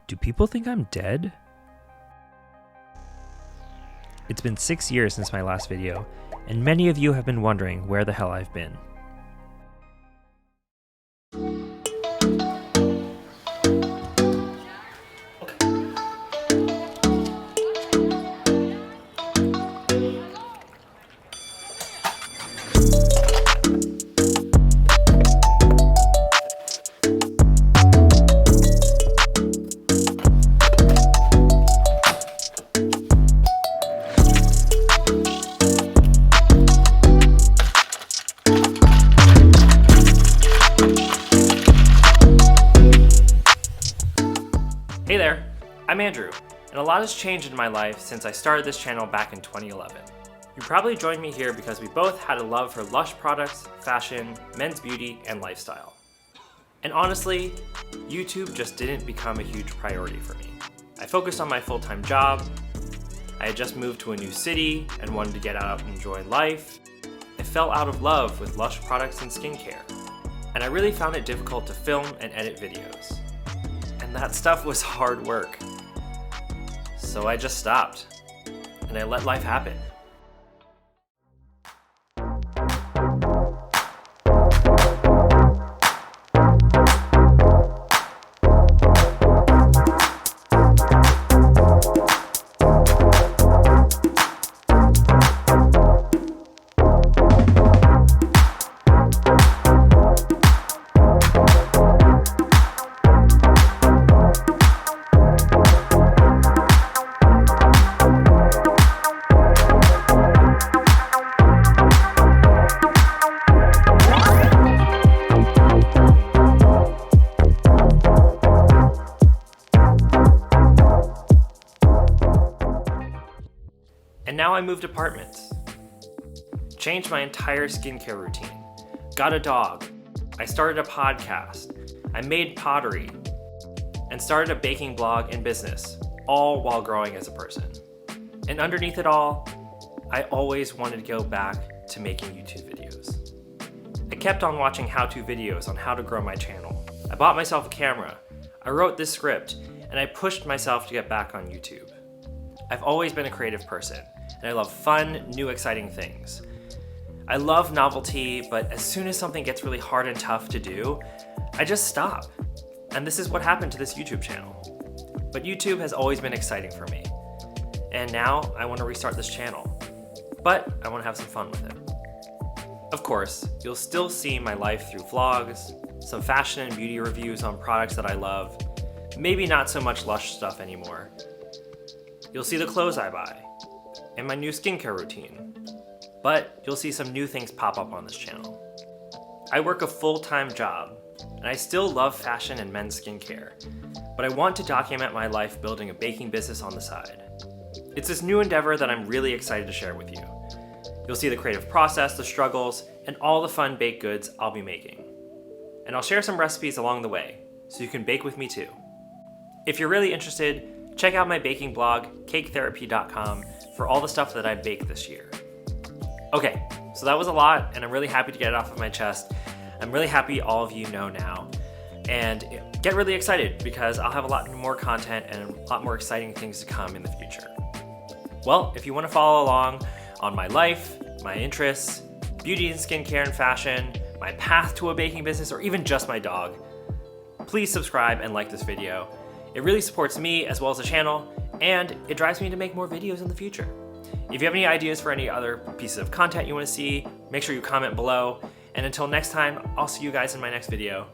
Do people think I'm dead? It's been 6 years since my last video, and many of you have been wondering where the hell I've been. Hey there, I'm Andrew, and a lot has changed in my life since I started this channel back in 2011. You probably joined me here because we both had a love for lush products, fashion, men's beauty, and lifestyle. And honestly, YouTube just didn't become a huge priority for me. I focused on my full-time job, I had just moved to a new city and wanted to get out and enjoy life. I fell out of love with lush products and skincare, and I really found it difficult to film and edit videos. And that stuff was hard work. So I just stopped, and I let life happen. And now I moved apartments, changed my entire skincare routine, got a dog, I started a podcast, I made pottery, and started a baking blog and business, all while growing as a person. And underneath it all, I always wanted to go back to making YouTube videos. I kept on watching how-to videos on how to grow my channel. I bought myself a camera, I wrote this script, and I pushed myself to get back on YouTube. I've always been a creative person, and I love fun, new, exciting things. I love novelty, but as soon as something gets really hard and tough to do, I just stop. And this is what happened to this YouTube channel. But YouTube has always been exciting for me. And now I want to restart this channel. But I want to have some fun with it. Of course, you'll still see my life through vlogs, some fashion and beauty reviews on products that I love, maybe not so much lush stuff anymore. You'll see the clothes I buy, and my new skincare routine. But you'll see some new things pop up on this channel. I work a full-time job, and I still love fashion and men's skincare, but I want to document my life building a baking business on the side. It's this new endeavor that I'm really excited to share with you. You'll see the creative process, the struggles, and all the fun baked goods I'll be making. And I'll share some recipes along the way, so you can bake with me too. If you're really interested, check out my baking blog, caketherapy.com, for all the stuff that I baked this year. Okay, so that was a lot, and I'm really happy to get it off of my chest. I'm really happy all of you know now. And get really excited, because I'll have a lot more content and a lot more exciting things to come in the future. Well, if you want to follow along on my life, my interests, beauty and skincare and fashion, my path to a baking business, or even just my dog, please subscribe and like this video. It really supports me as well as the channel, and it drives me to make more videos in the future. If you have any ideas for any other pieces of content you want to see, make sure you comment below. And until next time, I'll see you guys in my next video.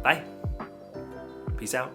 Bye. Peace out.